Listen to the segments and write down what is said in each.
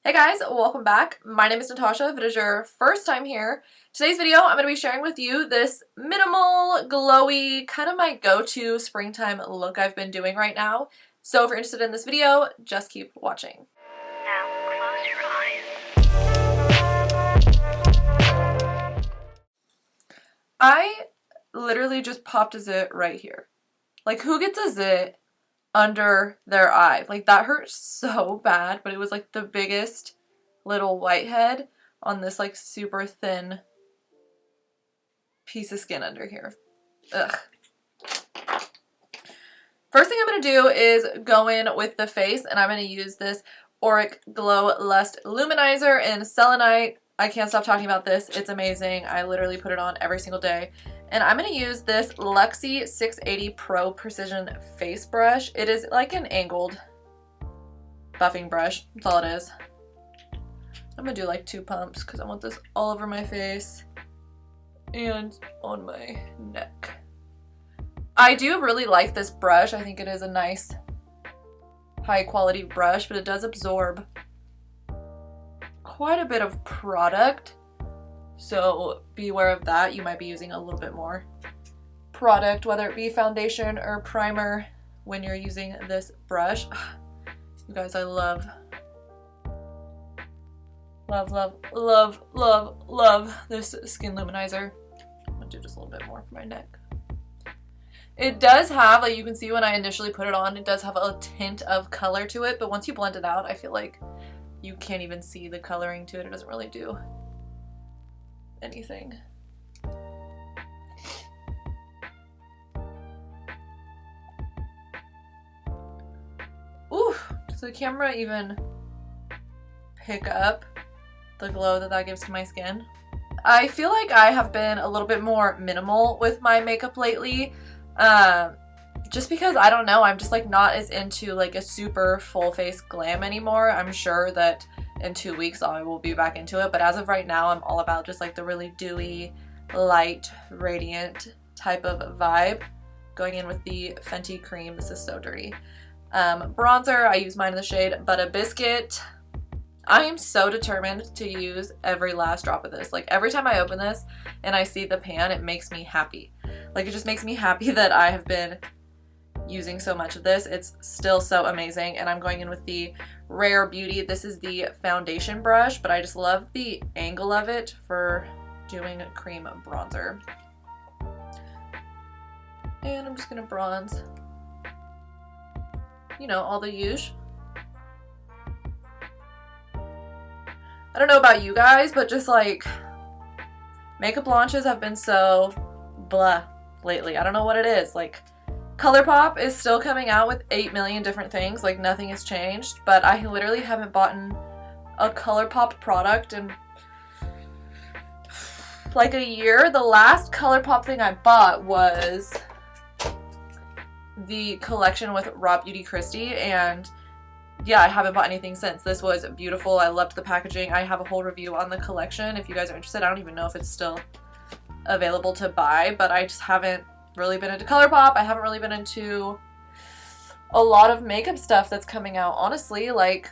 Hey guys, welcome back. My name is Natasha. If it is your first time here, today's video I'm going to be sharing with you this minimal, glowy, kind of my go-to springtime look I've been doing right now. So if you're interested in this video, just keep watching. Now close your eyes. I literally just popped a zit right here. Like, who gets a zit under their eye? Like, that hurt so bad, but it was like the biggest little whitehead on this like super thin piece of skin under here. Ugh. First thing I'm going to do is go in with the face, and I'm going to use this Auric Glow Lust Luminizer in Selenite. I can't stop talking about this. It's amazing. I literally put it on every single day. And I'm going to use this Luxie 680 Pro Precision Face Brush. It is like an angled buffing brush. That's all it is. I'm going to do like 2 pumps because I want this all over my face and on my neck. I do really like this brush. I think it is a nice high quality brush, but it does absorb quite a bit of product. So be aware of that. You might be using a little bit more product, whether it be foundation or primer, when you're using this brush. You guys, I love this skin luminizer. I'm gonna do just a little bit more for my neck. It does have, like you can see when I initially put it on, it does have a tint of color to it, but once you blend it out, I feel like you can't even see the coloring to it. It doesn't really do anything. Ooh, does the camera even pick up the glow that gives to my skin? I feel like I have been a little bit more minimal with my makeup lately. Just because, I don't know, I'm just like not as into like a super full face glam anymore. I'm sure that in 2 weeks I will be back into it, but as of right now I'm all about just like the really dewy, light, radiant type of vibe. Going in with the Fenty Cream. This is so dirty. Bronzer, I use mine in the shade Butter Biscuit. I am so determined to use every last drop of this. Like, every time I open this and I see the pan, it makes me happy. Like, it just makes me happy that I have been using so much of this. It's still so amazing. And I'm going in with the Rare Beauty. This is the foundation brush, but I just love the angle of it for doing cream bronzer. And I'm just gonna bronze, you know, all the usual. I don't know about you guys, but just like makeup launches have been so blah lately. I don't know what it is. Like, ColourPop is still coming out with 8 million different things. Like, nothing has changed, but I literally haven't bought a ColourPop product in like a year. The last ColourPop thing I bought was the collection with Raw Beauty Christie, and yeah, I haven't bought anything since. This was beautiful. I loved the packaging. I have a whole review on the collection if you guys are interested. I don't even know if it's still available to buy, but I just haven't really been into ColourPop. I haven't really been into a lot of makeup stuff that's coming out, honestly. Like,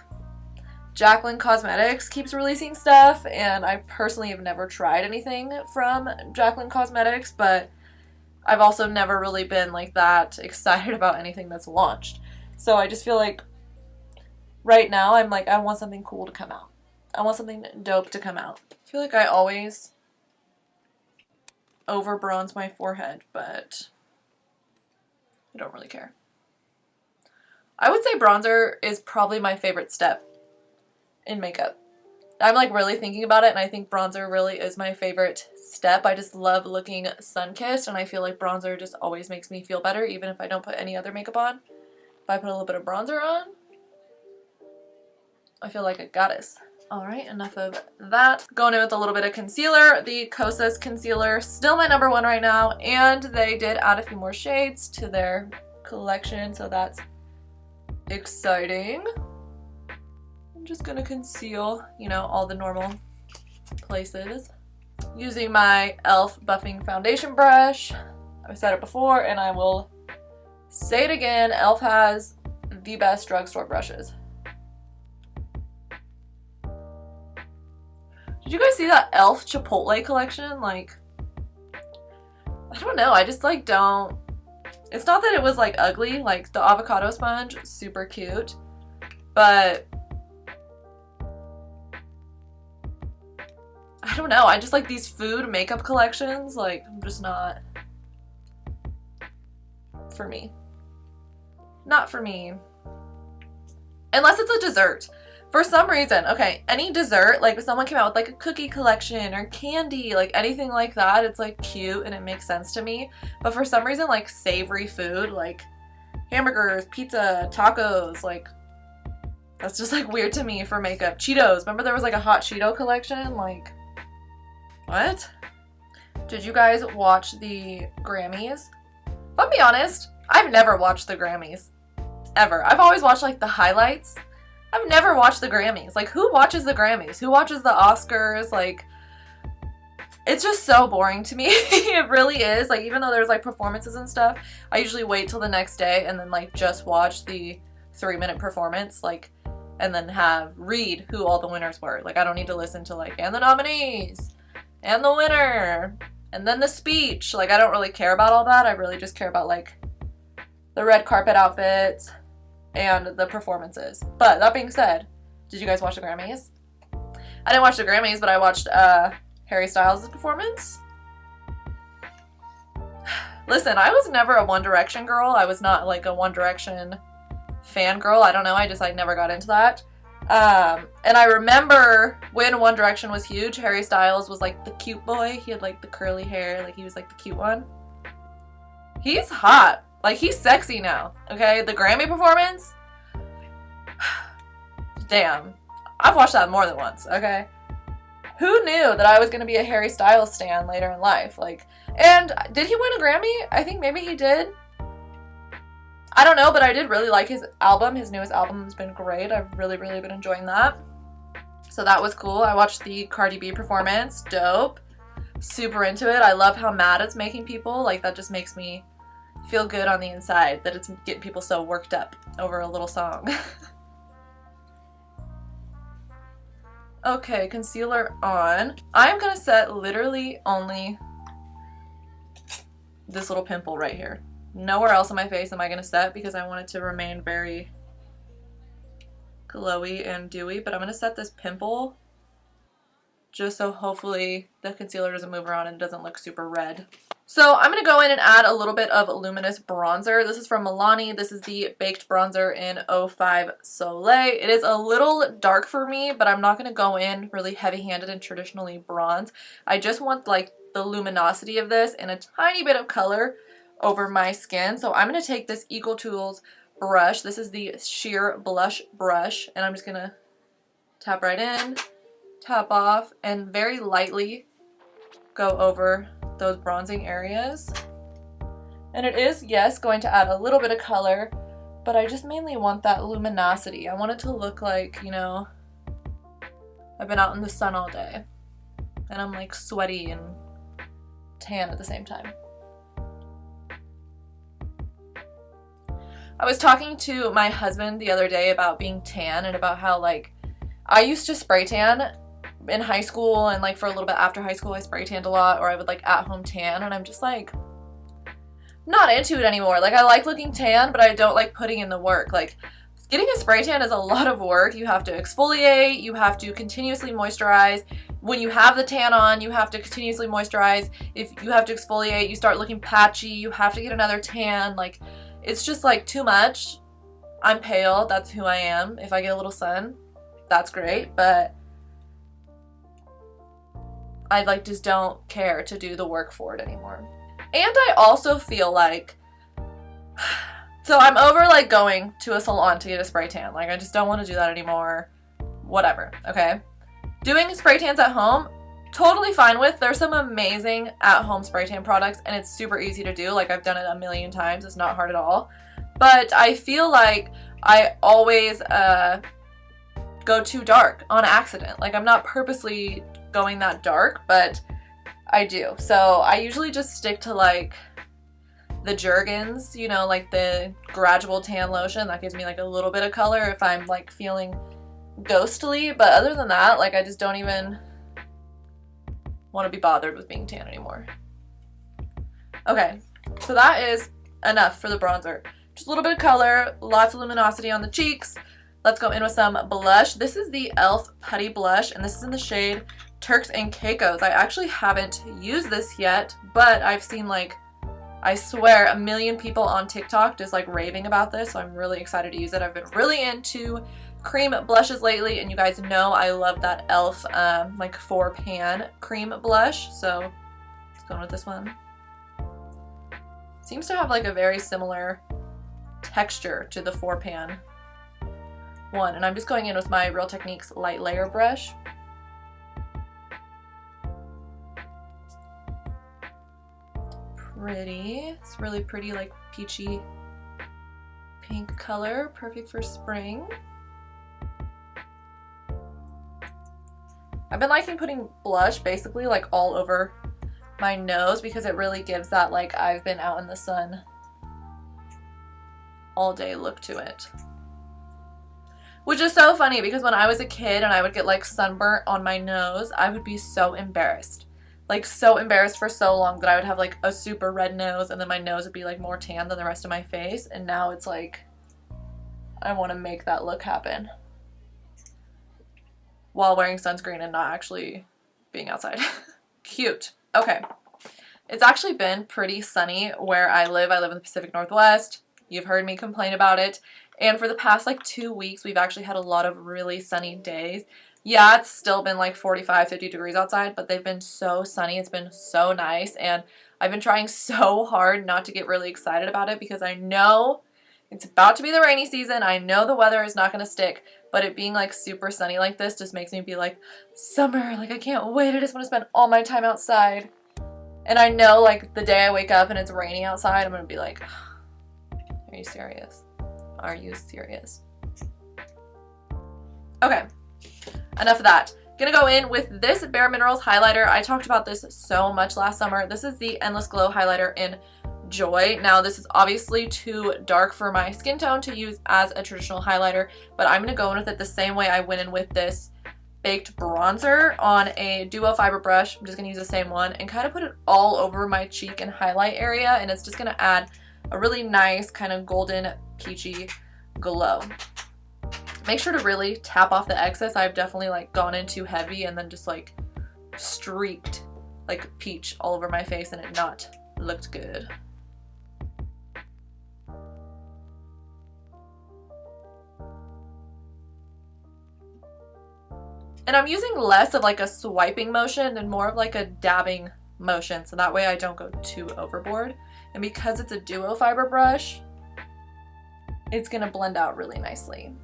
Jaclyn Cosmetics keeps releasing stuff, and I personally have never tried anything from Jaclyn Cosmetics, but I've also never really been like that excited about anything that's launched. So I just feel like right now I'm like, I want something cool to come out. I want something dope to come out. I feel like I always over bronze my forehead, but I don't really care. I would say bronzer is probably my favorite step in makeup. I'm like really thinking about it, and I think bronzer really is my favorite step. I just love looking sun-kissed, and I feel like bronzer just always makes me feel better, even if I don't put any other makeup on. If I put a little bit of bronzer on, I feel like a goddess. Alright, enough of that. Going in with a little bit of concealer. The Kosas concealer, still my number one right now, and they did add a few more shades to their collection, so that's exciting. I'm just gonna conceal, you know, all the normal places. Using my e.l.f. buffing foundation brush. I've said it before, and I will say it again. e.l.f. has the best drugstore brushes. Did you guys see that e.l.f. Chipotle collection? Like, I don't know. I just like don't. It's not that it was like ugly. Like the avocado sponge, super cute. But I don't know. I just like these food makeup collections. Like, I'm just not for me. Not for me. Unless it's a dessert. For some reason, okay, any dessert, like if someone came out with like a cookie collection or candy, like anything like that, it's like cute and it makes sense to me. But for some reason, like savory food, like hamburgers, pizza, tacos, like that's just like weird to me for makeup. Cheetos, remember there was like a hot Cheeto collection? Like, what? Did you guys watch the Grammys? I'll be honest, I've never watched the Grammys. Ever. I've always watched like the highlights. I've never watched the Grammys. Like, who watches the Grammys? Who watches the Oscars? Like, it's just so boring to me. It really is. Like, even though there's like performances and stuff, I usually wait till the next day and then like just watch the 3-minute performance, like, and then read who all the winners were. Like, I don't need to listen to like, and the nominees, and the winner, and then the speech. Like, I don't really care about all that. I really just care about like the red carpet outfits and the performances. But that being said, did you guys watch the Grammys? I didn't watch the Grammys, but I watched Harry Styles' performance. Listen, I was never a One Direction girl. I was not like a One Direction fangirl. I don't know. I just like never got into that. And I remember when One Direction was huge, Harry Styles was like the cute boy. He had like the curly hair. Like he was like the cute one. He's hot. Like, he's sexy now, okay? The Grammy performance? Damn. I've watched that more than once, okay? Who knew that I was going to be a Harry Styles stan later in life? Like, and did he win a Grammy? I think maybe he did. I don't know, but I did really like his album. His newest album has been great. I've really, really been enjoying that. So that was cool. I watched the Cardi B performance. Dope. Super into it. I love how mad it's making people. Like, that just makes me feel good on the inside that it's getting people so worked up over a little song. Okay, concealer on. I'm gonna set literally only this little pimple right here. Nowhere else on my face am I gonna set because I want it to remain very glowy and dewy, but I'm gonna set this pimple just so hopefully the concealer doesn't move around and it doesn't look super red. So I'm going to go in and add a little bit of luminous bronzer. This is from Milani. This is the Baked Bronzer in 05 Soleil. It is a little dark for me, but I'm not going to go in really heavy-handed and traditionally bronze. I just want like the luminosity of this and a tiny bit of color over my skin. So I'm going to take this Eco Tools brush. This is the Sheer Blush brush, and I'm just going to tap right in, tap off, and very lightly go over those bronzing areas. And it is, yes, going to add a little bit of color, but I just mainly want that luminosity. I want it to look like, you know, I've been out in the sun all day and I'm like sweaty and tan at the same time. I was talking to my husband the other day about being tan and about how like I used to spray tan in high school, and like for a little bit after high school I spray tanned a lot, or I would like at home tan, and I'm just like not into it anymore. Like, I like looking tan, but I don't like putting in the work. Like, getting a spray tan is a lot of work. You have to exfoliate, you have to continuously moisturize. When you have the tan on, you have to continuously moisturize. If you have to exfoliate, you start looking patchy, you have to get another tan. Like, it's just like too much. I'm pale, that's who I am. If I get a little sun, that's great, but I like just don't care to do the work for it anymore. And I also feel like, so I'm over like going to a salon to get a spray tan. Like, I just don't want to do that anymore. Whatever, okay? Doing spray tans at home, totally fine with. There's some amazing at-home spray tan products, and it's super easy to do. Like, I've done it a million times. It's not hard at all. But I feel like I always go too dark on accident. Like, I'm not purposely going that dark, but I do. So I usually just stick to like the Jergens, you know, like the gradual tan lotion that gives me like a little bit of color if I'm like feeling ghostly. But other than that, like, I just don't even want to be bothered with being tan anymore. Okay, so that is enough for the bronzer. Just a little bit of color, lots of luminosity on the cheeks. Let's go in with some blush. This is the e.l.f. Putty Blush, and this is in the shade Turks and Caicos. I actually haven't used this yet, but I've seen, like, I swear, a million people on TikTok just like raving about this, so I'm really excited to use it. I've been really into cream blushes lately, and you guys know I love that e.l.f. Like 4-pan cream blush, so let's go in with this one. Seems to have like a very similar texture to the 4-pan one, and I'm just going in with my Real Techniques light layer brush. Pretty. It's really pretty, like peachy pink color, perfect for spring. I've been liking putting blush basically like all over my nose because it really gives that like I've been out in the sun all day look to it. Which is so funny because when I was a kid and I would get like sunburnt on my nose, I would be so embarrassed. Like so embarrassed for so long that I would have like a super red nose and then my nose would be like more tan than the rest of my face, and now it's like I want to make that look happen while wearing sunscreen and not actually being outside. Cute. Okay. It's actually been pretty sunny where I live. I live in the Pacific Northwest. You've heard me complain about it. And for the past like 2 weeks, we've actually had a lot of really sunny days. Yeah, it's still been like 45, 50 degrees outside, but they've been so sunny. It's been so nice, and I've been trying so hard not to get really excited about it because I know it's about to be the rainy season. I know the weather is not going to stick, but it being like super sunny like this just makes me be like, summer, like I can't wait. I just want to spend all my time outside. And I know like the day I wake up and it's raining outside, I'm going to be like, are you serious? Are you serious? Okay. Enough of that. Gonna go in with this Bare Minerals highlighter. I talked about this so much last summer. This is the Endless Glow highlighter in Joy. Now this is obviously too dark for my skin tone to use as a traditional highlighter, but I'm gonna go in with it the same way I went in with this baked bronzer on a duo fiber brush. I'm just gonna use the same one and kind of put it all over my cheek and highlight area, and it's just gonna add a really nice kind of golden peachy glow. Make sure to really tap off the excess. I've definitely like gone in too heavy and then just like streaked like peach all over my face, and it not looked good. And I'm using less of like a swiping motion and more of like a dabbing motion, so that way I don't go too overboard. And because it's a duo fiber brush, it's gonna blend out really nicely.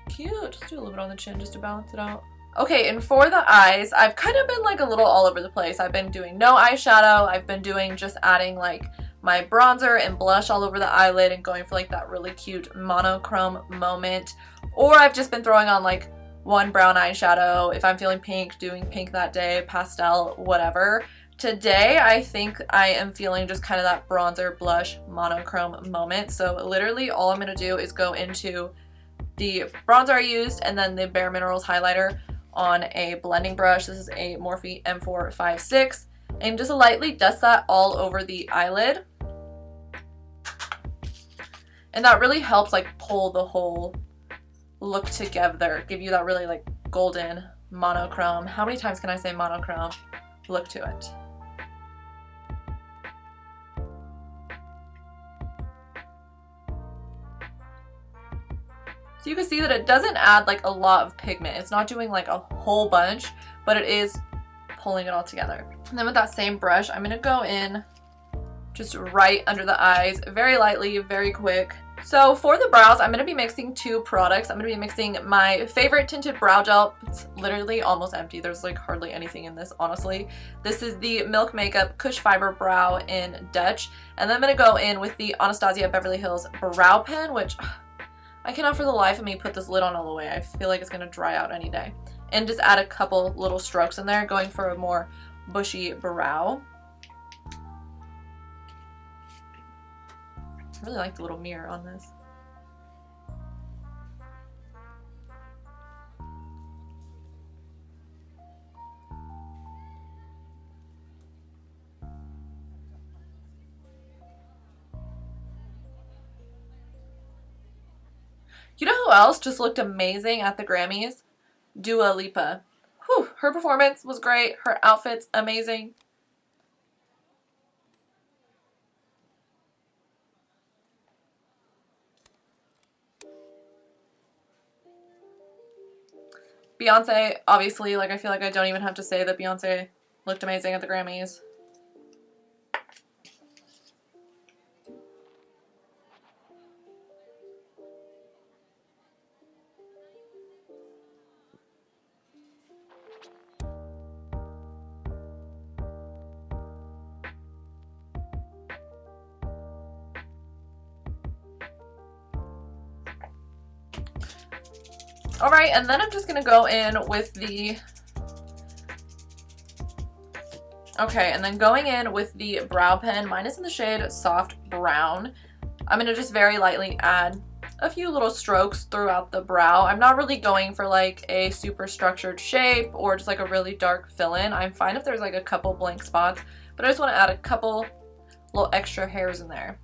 Cute. Let's do a little bit on the chin just to balance it out. Okay, and for the eyes, I've kind of been like a little all over the place. I've been doing no eyeshadow. I've been doing just adding like my bronzer and blush all over the eyelid and going for like that really cute monochrome moment. Or I've just been throwing on like one brown eyeshadow. If I'm feeling pink, doing pink that day, pastel, whatever. Today, I think I am feeling just kind of that bronzer, blush, monochrome moment. So literally all I'm going to do is go into the bronzer I used and then the Bare Minerals highlighter on a blending brush. This is a Morphe M456, and just lightly dust that all over the eyelid. And that really helps like pull the whole look together, give you that really like golden monochrome. How many times can I say monochrome? Look to it. So you can see that it doesn't add like a lot of pigment. It's not doing like a whole bunch, but it is pulling it all together. And then with that same brush, I'm gonna go in just right under the eyes, very lightly, very quick. So for the brows, I'm gonna be mixing two products. I'm gonna be mixing my favorite tinted brow gel. It's literally almost empty. There's like hardly anything in this, honestly. This is the Milk Makeup Cush Fiber Brow in Dutch. And then I'm gonna go in with the Anastasia Beverly Hills Brow Pen, which I cannot for the life of me put this lid on all the way. I feel like it's gonna dry out any day. And just add a couple little strokes in there, going for a more bushy brow. I really like the little mirror on this. You know who else just looked amazing at the Grammys? Dua Lipa. Whew, her performance was great. Her outfit's amazing. Beyonce, obviously, like I feel like I don't even have to say that Beyonce looked amazing at the Grammys. Alright, and then I'm just going to go in with the... Okay, and then going in with the brow pen. Mine is in the shade Soft Brown. I'm going to just very lightly add a few little strokes throughout the brow. I'm not really going for like a super structured shape or just like a really dark fill-in. I'm fine if there's like a couple blank spots, but I just want to add a couple little extra hairs in there.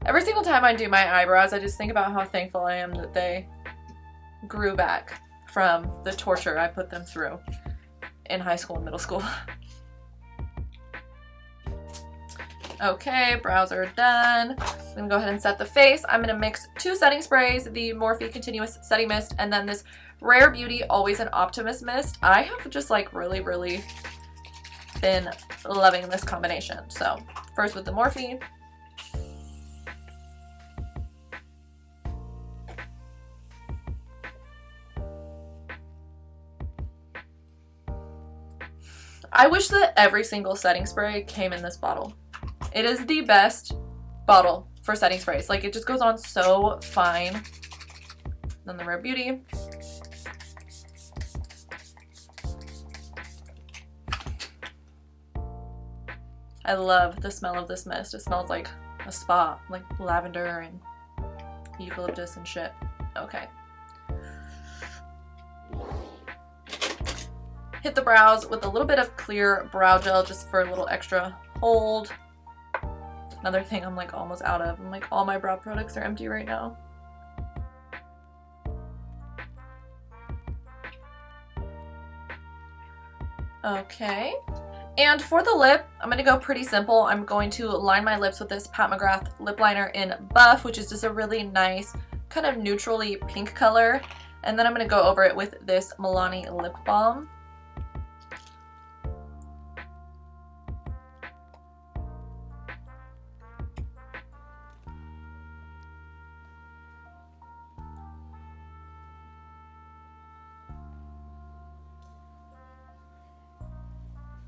Every single time I do my eyebrows, I just think about how thankful I am that they grew back from the torture I put them through in high school and middle school. Okay, brows are done. I'm gonna go ahead and set the face. I'm gonna mix 2 setting sprays, the Morphe Continuous Setting Mist, and then this Rare Beauty Always an Optimist Mist. I have just like really been loving this combination. So first with the Morphe. I wish that every single setting spray came in this bottle. It is the best bottle for setting sprays. Like, it just goes on so fine. Then the Rare Beauty. I love the smell of this mist. It smells like a spa, like lavender and eucalyptus and shit. Okay. Hit the brows with a little bit of clear brow gel just for a little extra hold. Another thing I'm like almost out of. I'm like, all my brow products are empty right now. Okay. And for the lip, I'm going to go pretty simple. I'm going to line my lips with this Pat McGrath lip liner in Buff, which is just a really nice kind of neutrally pink color. And then I'm going to go over it with this Milani lip balm.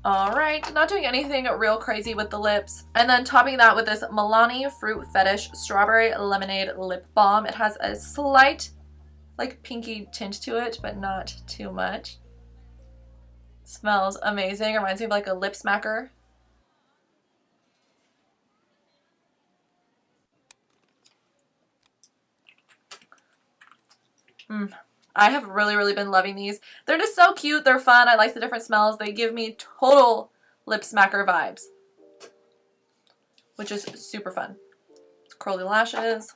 Alright, not doing anything real crazy with the lips. And then topping that with this Milani Fruit Fetish Strawberry Lemonade Lip Balm. It has a slight, like, pinky tint to it, but not too much. Smells amazing. Reminds me of like a lip smacker. I have really been loving these. They're just so cute. They're fun. I like the different smells. They give me total lip smacker vibes, which is super fun. Curly lashes.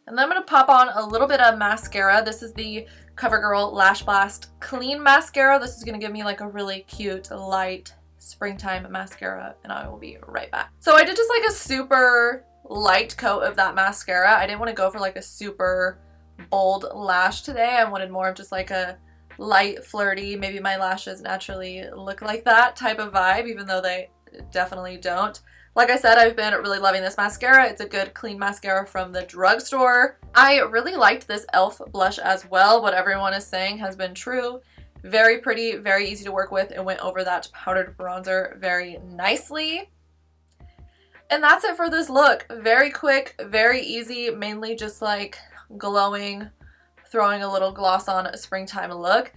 And then I'm going to pop on a little bit of mascara. This is the CoverGirl Lash Blast Clean Mascara. This is going to give me like a really cute, light springtime mascara, and I will be right back. So I did just like a super light coat of that mascara. I didn't want to go for like a super bold lash today. I wanted more of just like a light, flirty, maybe my lashes naturally look like that type of vibe, even though they definitely don't. Like I said, I've been really loving this mascara. It's a good clean mascara from the drugstore. I really liked this e.l.f. blush as well. What everyone is saying has been true. Very pretty, very easy to work with. It went over that powdered bronzer very nicely. And that's it for this look. Very quick, very easy, mainly just like glowing, throwing a little gloss on, a springtime look.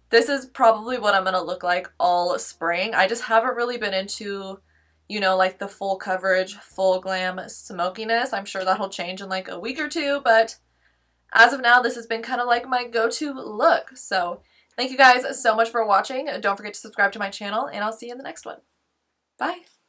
This is probably what I'm gonna look like all spring. I just haven't really been into, you know, like the full coverage, full glam smokiness. I'm sure that'll change in like a week or two, but as of now, this has been kind of like my go-to look. So thank you guys so much for watching. Don't forget to subscribe to my channel, and I'll see you in the next one. Bye!